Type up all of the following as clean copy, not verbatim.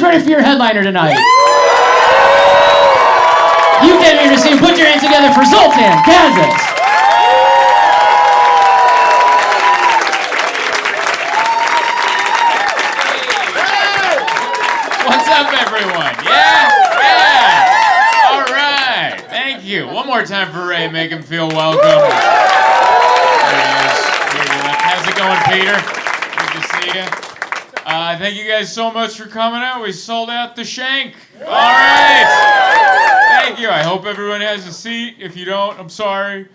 ready for your headliner tonight. You came here to see him. Put your hands together for Zoltan Kaszas. What's up, everyone? Yeah? All right. Thank you. One more time for Ray. Make him feel welcome. There he is. How's it going, Peter? Good to see you. Thank you guys so much for coming out. We sold out the Shank. All right. Thank you. I hope everyone has a seat. If you don't, I'm sorry.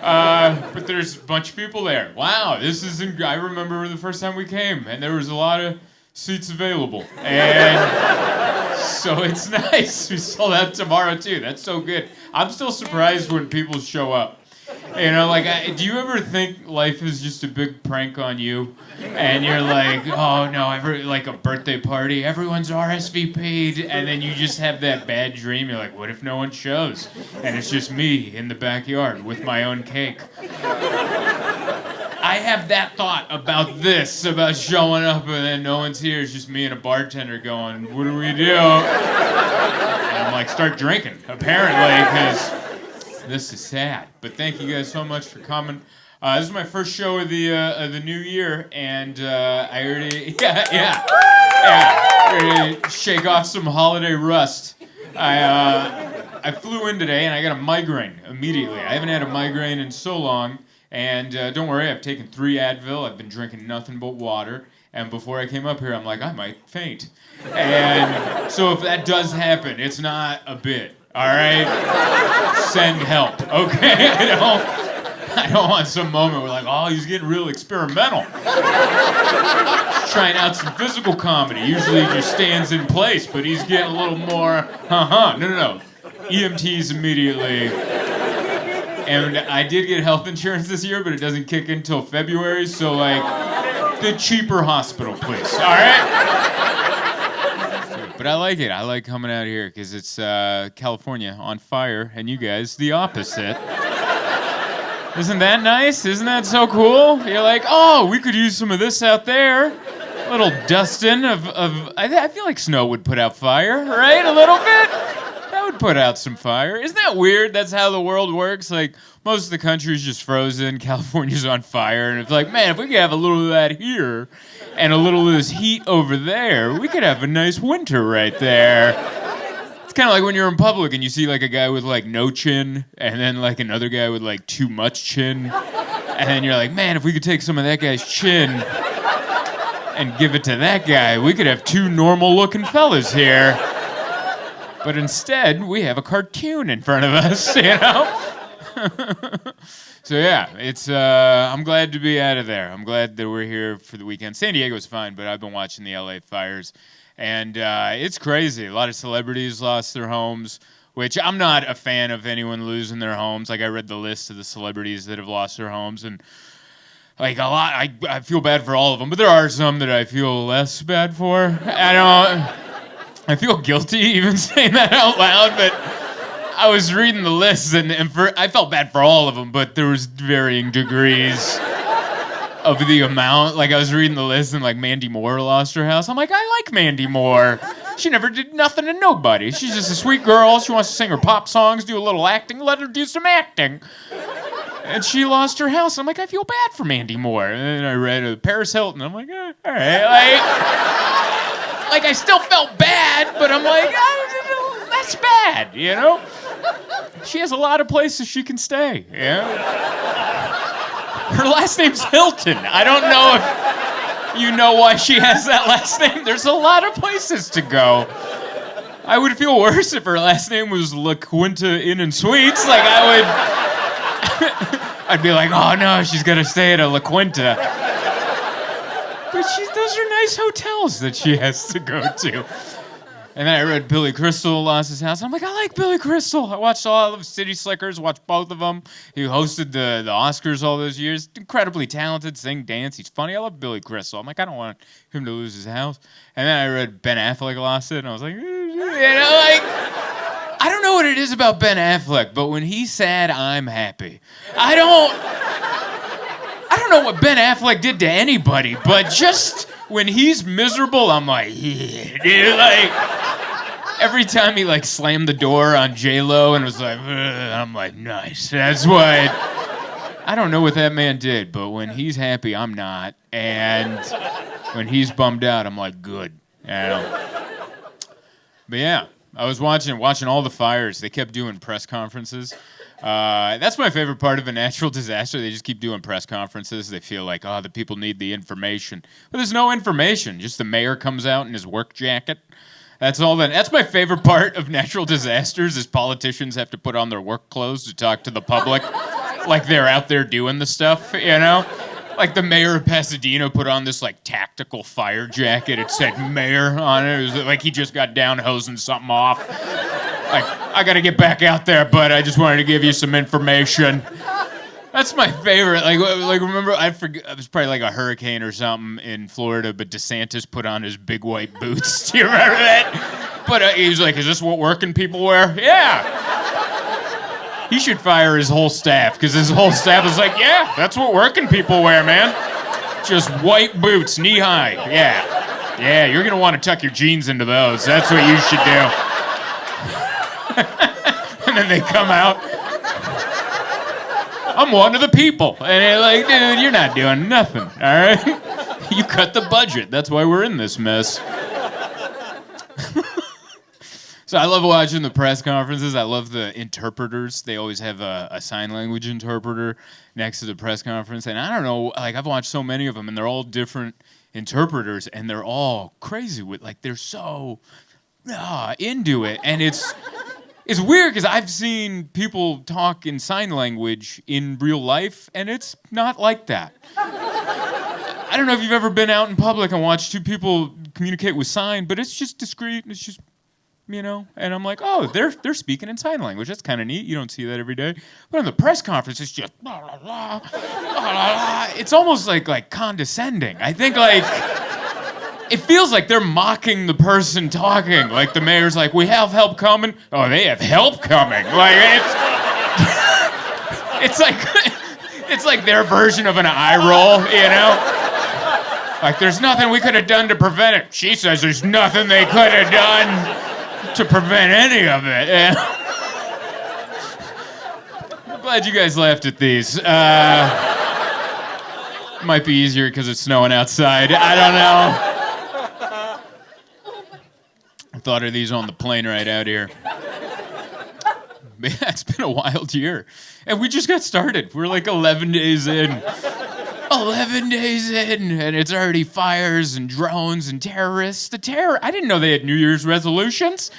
But there's a bunch of people there. Wow, this isn't... I remember the first time we came, and there was a lot of seats available. And so it's nice. We sold out tomorrow, too. That's so good. I'm still surprised when people show up. You know, like, do you ever think life is just a big prank on you? And you're like, oh no, like a birthday party, everyone's RSVP'd, and then you just have that bad dream. You're like, what if no one shows? And it's just me in the backyard with my own cake. I have that thought about this, about showing up and then no one's here. It's just me and a bartender going, what do we do? And I'm like, start drinking, apparently, because this is sad. But thank you guys so much for coming. This is my first show of the new year, and I already ready to shake off some holiday rust. I flew in today and I got a migraine immediately. I haven't had a migraine in so long, and don't worry, I've taken 3 Advil. I've been drinking nothing but water, and before I came up here, I'm like, I might faint. And so if that does happen, it's not a bit. All right? Send help, okay? I don't want some moment where like, oh, he's getting real experimental. He's trying out some physical comedy. Usually he just stands in place, but he's getting a little more, No. EMTs immediately. And I did get health insurance this year, but it doesn't kick in until February, so like, the cheaper hospital, please, all right? But I like it. I like coming out here because it's California on fire, and you guys the opposite. Isn't that nice? Isn't that so cool? You're like, oh, we could use some of this out there. A little dusting of I feel like snow would put out fire, right? A little bit. That would put out some fire. Isn't that weird? That's how the world works. Like, most of the country's just frozen. California's on fire. And it's like, man, if we could have a little of that here and a little of this heat over there, we could have a nice winter right there. It's kind of like when you're in public and you see like a guy with like no chin and then like another guy with like too much chin. And then you're like, man, if we could take some of that guy's chin and give it to that guy, we could have 2 normal looking fellas here. But instead, we have a cartoon in front of us, you know? So yeah, it's I'm glad to be out of there. I'm glad that we're here for the weekend. San Diego's fine, but I've been watching the LA fires, and it's crazy. A lot of celebrities lost their homes, which I'm not a fan of anyone losing their homes. Like, I read the list of the celebrities that have lost their homes, and like a lot, I feel bad for all of them, but there are some that I feel less bad for. I feel guilty even saying that out loud, but I was reading the list, and I felt bad for all of them, but there was varying degrees of the amount. Like, I was reading the list, and like Mandy Moore lost her house. I'm like, I like Mandy Moore. She never did nothing to nobody. She's just a sweet girl. She wants to sing her pop songs, do a little acting. Let her do some acting. And she lost her house. I'm like, I feel bad for Mandy Moore. And then I read Paris Hilton. I'm like, all right. Like, I still felt bad, but I'm like, oh, that's bad, you know? She has a lot of places she can stay, yeah? Her last name's Hilton. I don't know if you know why she has that last name. There's a lot of places to go. I would feel worse if her last name was La Quinta Inn and Suites. Like, I'd be like, oh no, she's gonna stay at a La Quinta. But those are nice hotels that she has to go to. And then I read Billy Crystal lost his house. I'm like, I like Billy Crystal. I watched all of City Slickers, watched both of them. He hosted the Oscars all those years. Incredibly talented, sing, dance. He's funny. I love Billy Crystal. I'm like, I don't want him to lose his house. And then I read Ben Affleck lost it, and I was like, you know, like, I don't know what it is about Ben Affleck, but when he's sad, I'm happy. I don't know what Ben Affleck did to anybody, but just when he's miserable, I'm like, yeah, dude, like, every time he, like, slammed the door on J-Lo and was like, ugh, I'm like, nice. That's what, I don't know what that man did, but when he's happy, I'm not. And when he's bummed out, I'm like, good. But yeah, I was watching all the fires. They kept doing press conferences. That's my favorite part of a natural disaster. They just keep doing press conferences. They feel like, oh, the people need the information. But there's no information. Just the mayor comes out in his work jacket. That's all that. That's my favorite part of natural disasters is politicians have to put on their work clothes to talk to the public like they're out there doing the stuff, you know? Like the mayor of Pasadena put on this like tactical fire jacket. It said mayor on it. It was like he just got down hosing something off. Like, I gotta get back out there, but I just wanted to give you some information. That's my favorite. Like remember, I forget, it was probably like a hurricane or something in Florida, but DeSantis put on his big white boots. Do you remember that? But he was like, is this what working people wear? Yeah. He should fire his whole staff, because his whole staff is like, yeah, that's what working people wear, man. Just white boots, knee-high. Yeah. Yeah, you're going to want to tuck your jeans into those. That's what you should do. And then they come out. I'm one of the people. And they're like, dude, you're not doing nothing, all right? You cut the budget. That's why we're in this mess. So I love watching the press conferences. I love the interpreters. They always have a sign language interpreter next to the press conference. And I don't know, like I've watched so many of them, and they're all different interpreters, and they're all crazy with, like, they're so into it. And it's weird because I've seen people talk in sign language in real life, and it's not like that. I don't know if you've ever been out in public and watched two people communicate with sign, but it's just discreet. It's just, you know, and I'm like, oh, they're speaking in sign language. That's kind of neat. You don't see that every day. But in the press conference, it's just blah, blah, blah, blah, blah. It's almost like condescending. I think like it feels like they're mocking the person talking. Like the mayor's like, we have help coming. Oh, they have help coming. Like it's like their version of an eye roll, you know? Like there's nothing we could have done to prevent it. She says there's nothing they could have done to prevent any of it. I'm glad you guys laughed at these. Might be easier because it's snowing outside. I don't know. I thought of these on the plane right out here. Man, it's been a wild year. And we just got started. We're like 11 days in. 11 days in, and it's already fires and drones and terrorists. I didn't know they had New Year's resolutions.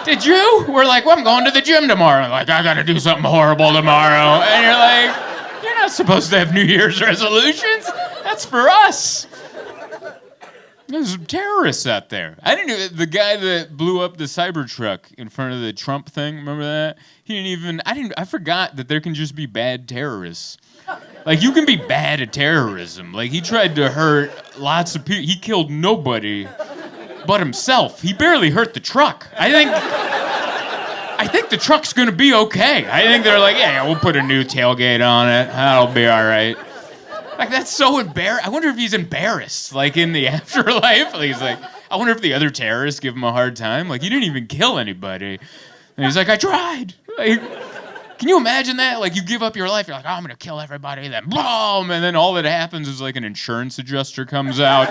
Did you? We're like, well, I'm going to the gym tomorrow. Like, I gotta do something horrible tomorrow. And you're like, you're not supposed to have New Year's resolutions. That's for us. There's terrorists out there. I didn't know the guy that blew up the Cybertruck in front of the Trump thing. Remember that? I forgot that there can just be bad terrorists. Like, you can be bad at terrorism. Like, he tried to hurt lots of people. He killed nobody but himself. He barely hurt the truck. I think the truck's gonna be okay. I think they're like, yeah, we'll put a new tailgate on it. That'll be all right. Like, that's so embarrassing. I wonder if he's embarrassed, like, in the afterlife. Like, he's like, I wonder if the other terrorists give him a hard time. Like, you didn't even kill anybody. And he's like, I tried. Like, can you imagine that? Like, you give up your life, you're like, oh, I'm gonna kill everybody, then boom, and then all that happens is like an insurance adjuster comes out.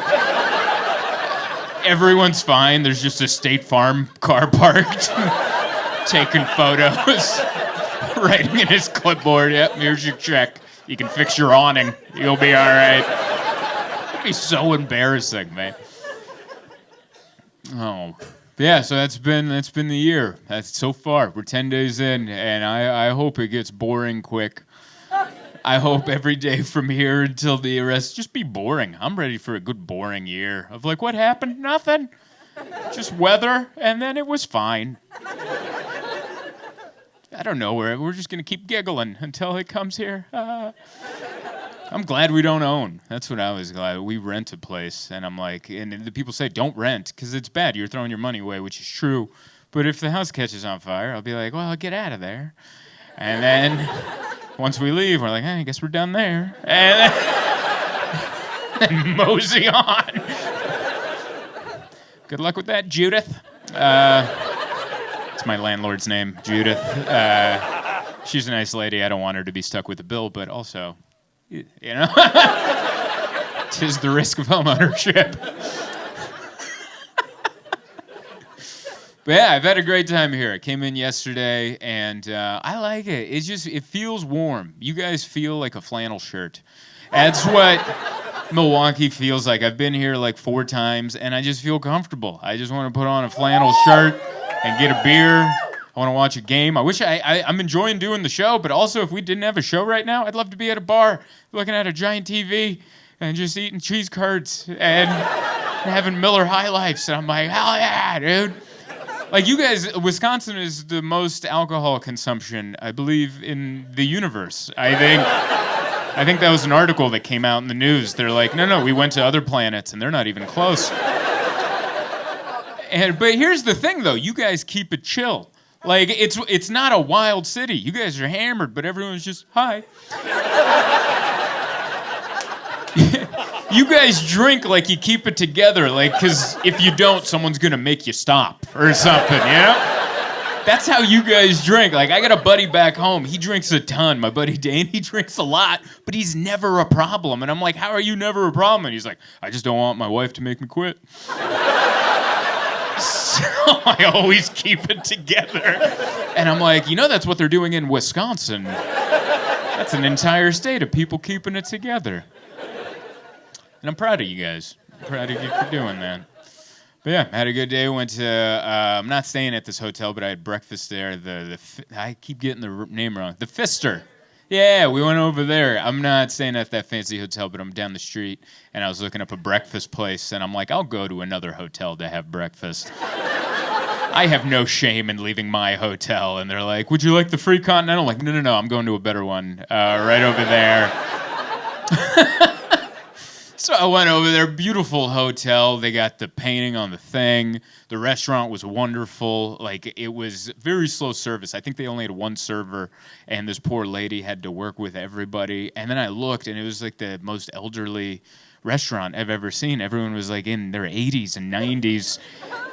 Everyone's fine. There's just a State Farm car parked, taking photos, writing in his clipboard, yep, here's your check. You can fix your awning. You'll be all right. It'd be so embarrassing, man. Oh. Yeah, so that's been the year. That's so far. We're 10 days in, and I hope it gets boring quick. I hope every day from here until the arrest just be boring. I'm ready for a good boring year of like, what happened? Nothing. Just weather, and then it was fine. I don't know. We're just gonna keep giggling until it comes here. I'm glad we don't own. That's what I was glad. We rent a place, and I'm like, and the people say don't rent because it's bad. You're throwing your money away, which is true. But if the house catches on fire, I'll be like, well, I'll get out of there. And then Once we leave, we're like, I guess we're done there. And then mosey on. Good luck with that, Judith. It's my landlord's name, Judith. She's a nice lady. I don't want her to be stuck with a bill, but also, you know, 'tis the risk of home ownership. But yeah, I've had a great time here. I came in yesterday, and I like it. It feels warm. You guys feel like a flannel shirt. That's what Milwaukee feels like. I've been here like 4 times, and I just feel comfortable. I just want to put on a flannel shirt and get a beer. I want to watch a game. I wish I'm enjoying doing the show, but also if we didn't have a show right now, I'd love to be at a bar looking at a giant TV and just eating cheese curds and having Miller High Lifes. And I'm like, hell yeah, dude. Like, you guys, Wisconsin is the most alcohol consumption, I believe, in the universe. I think that was an article that came out in the news. They're like, no, we went to other planets, and they're not even close. But here's the thing, though. You guys keep it chill. Like, it's not a wild city. You guys are hammered, but everyone's just, hi. You guys drink like you keep it together, like, because if you don't, someone's going to make you stop or something, you know? That's how you guys drink. Like, I got a buddy back home. He drinks a ton. My buddy Dane, he drinks a lot, but he's never a problem. And I'm like, how are you never a problem? And he's like, I just don't want my wife to make me quit. So I always keep it together. And I'm like, that's what they're doing in Wisconsin. That's an entire state of people keeping it together. And I'm proud of you guys. I'm proud of you for doing that. But yeah, had a good day. Went to, I'm not staying at this hotel, but I had breakfast there. I keep getting the name wrong. The Pfister. Yeah, we went over there. I'm not staying at that fancy hotel, but I'm down the street, and I was looking up a breakfast place, and I'm like, I'll go to another hotel to have breakfast. I have no shame in leaving my hotel. And they're like, would you like the free continental? I'm like, no, I'm going to a better one right over there. So I went over there, beautiful hotel. They got the painting on the thing. The restaurant was wonderful. Like, it was very slow service. I think they only had one server, and this poor lady had to work with everybody. And then I looked, and it was like the most elderly restaurant I've ever seen. Everyone was like in their 80s and 90s,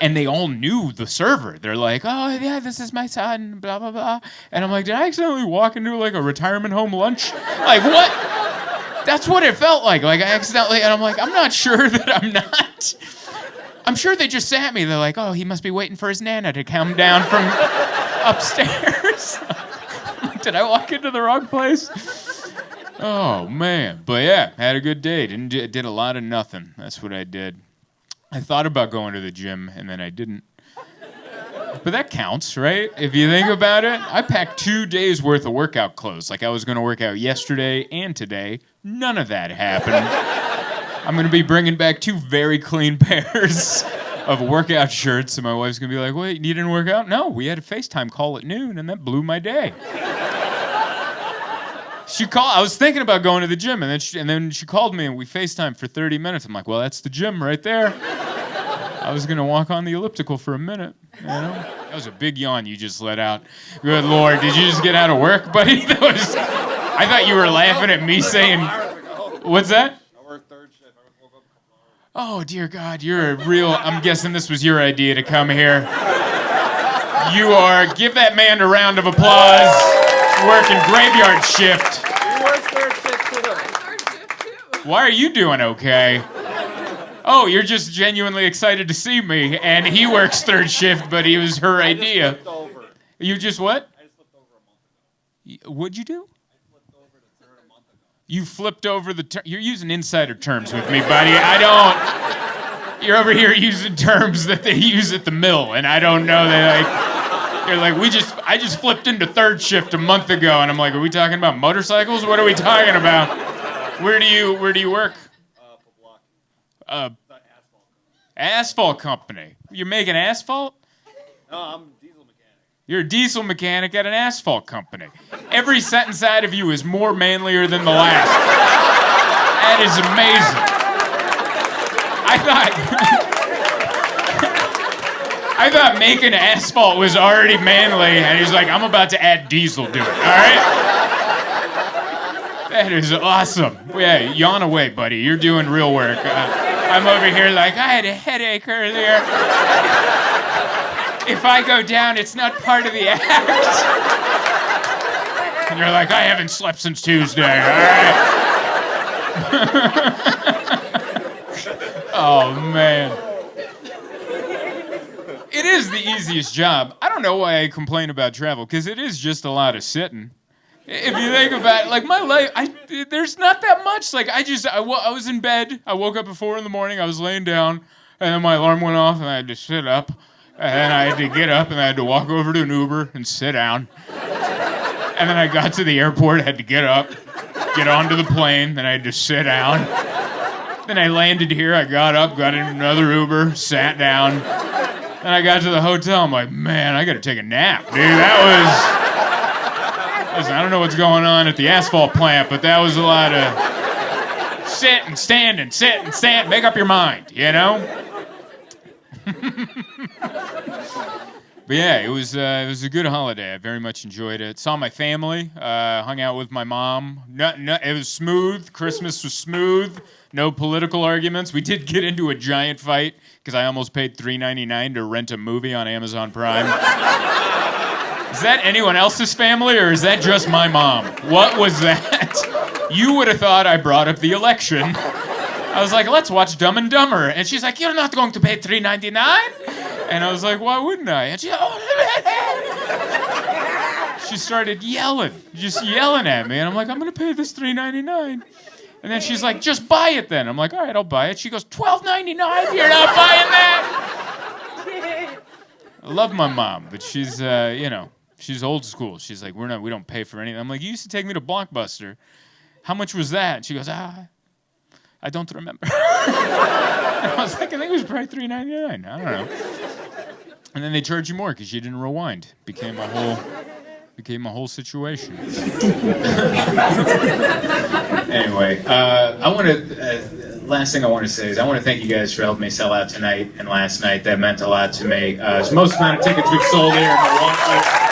and they all knew the server. They're like, oh, yeah, this is my son, blah, blah, blah. And I'm like, did I accidentally walk into like a retirement home lunch? Like, what? That's what it felt like. Like, I accidentally, and I'm like, I'm not sure that I'm not. I'm sure they just sat me. They're like, oh, he must be waiting for his Nana to come down from upstairs. Did I walk into the wrong place? Oh, man. But yeah, had a good day. Did a lot of nothing. That's what I did. I thought about going to the gym, and then I didn't. But that counts, right? If you think about it. I packed 2 days worth of workout clothes. Like, I was going to work out yesterday and today. None of that happened. I'm going to be bringing back 2 very clean pairs of workout shirts, and my wife's going to be like, wait, you didn't work out? No, we had a FaceTime call at noon, and that blew my day. I was thinking about going to the gym, and then she called me, and we FaceTimed for 30 minutes. I'm like, well, that's the gym right there. I was going to walk on the elliptical for a minute, you know? That was a big yawn you just let out. Good Lord, did you just get out of work, buddy? I thought you were laughing at me saying, what's that? I worked third shift. I woke up a couple Oh, hours. dear God, you're a real, I'm guessing this was your idea to come here. Give that man a round of applause. Working graveyard shift. He works third shift too. Third shift too. Why are you doing okay? Oh, you're just genuinely excited to see me, and he works third shift, but it was her idea. Flipped over. You just what? I just flipped over a month ago. What'd you do? I flipped over the third a month ago. You flipped over you're using insider terms with me, buddy. You're over here using terms that they use at the mill, and I don't know. You're like, I just flipped into third shift a month ago, and I'm like, are we talking about motorcycles? What are we talking about? Where do you work? Block. The Asphalt. asphalt company. You're making asphalt? No, I'm a diesel mechanic. You're a diesel mechanic at an asphalt company. Every sentence out of you is more manlier than the last. That is amazing. I thought making asphalt was already manly, and he's like, I'm about to add diesel to it, all right? That is awesome. Yeah, yawn away, buddy. You're doing real work. I'm over here like, I had a headache earlier. If I go down, it's not part of the act. And you're like, I haven't slept since Tuesday. All right. Oh, man. It is the easiest job. I don't know why I complain about travel, because it is just a lot of sitting. If you think about it, like my life, there's not that much. Like I was in bed. I woke up at 4 a.m. I was laying down, and then my alarm went off, and I had to sit up, and then I had to get up, and I had to walk over to an Uber and sit down. And then I got to the airport, had to get up, get onto the plane, then I had to sit down. Then I landed here, I got up, got in another Uber, sat down. Then I got to the hotel, I'm like, man, I gotta take a nap, dude. Listen, I don't know what's going on at the asphalt plant, but that was a lot of sit and stand, make up your mind, you know? But yeah, it was a good holiday. I very much enjoyed it. Saw my family, hung out with my mom. It was smooth. Christmas was smooth. No political arguments. We did get into a giant fight because I almost paid $3.99 to rent a movie on Amazon Prime. Is that anyone else's family, or is that just my mom? What was that? You would have thought I brought up the election. I was like, let's watch Dumb and Dumber. And she's like, you're not going to pay $3.99? And I was like, why wouldn't I? And she started yelling, just yelling at me. And I'm like, I'm going to pay this $3.99. And then she's like, just buy it then. I'm like, all right, I'll buy it. She goes, $12.99? You're not buying that? I love my mom, but she's, she's old school. She's like, we don't pay for anything. I'm like, you used to take me to Blockbuster. How much was that? And she goes, I don't remember. I was like, I think it was probably $3.99. I don't know. And then they charge you more because you didn't rewind. Became a whole situation. Anyway, last thing I want to say is I want to thank you guys for helping me sell out tonight and last night. That meant a lot to me. It's the most amount of tickets we've sold here in Milwaukee.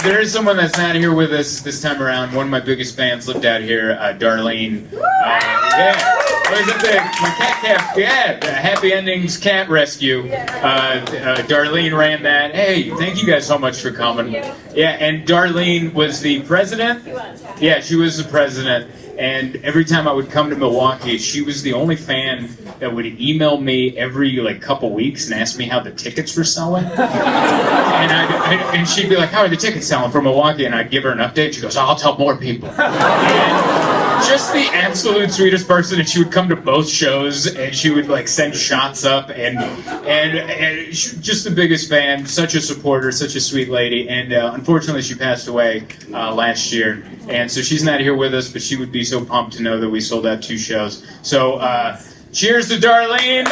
There is someone that's not here with us this time around. One of my biggest fans lived out here, Darlene. My cat camp, Happy Endings Cat Rescue. Darlene ran that. Hey, thank you guys so much for coming. Yeah, and Darlene was the president. Yeah, she was the president. And every time I would come to Milwaukee, she was the only fan that would email me every couple weeks and ask me how the tickets were selling. And she'd be like, how are the tickets selling for Milwaukee? And I'd give her an update. She goes, I'll tell more people. And just the absolute sweetest person. And she would come to both shows and she would send shots up and she, just the biggest fan, such a supporter, such a sweet lady. And unfortunately she passed away last year. And so she's not here with us, but she would be so pumped to know that we sold out 2 shows. So cheers to Darlene. And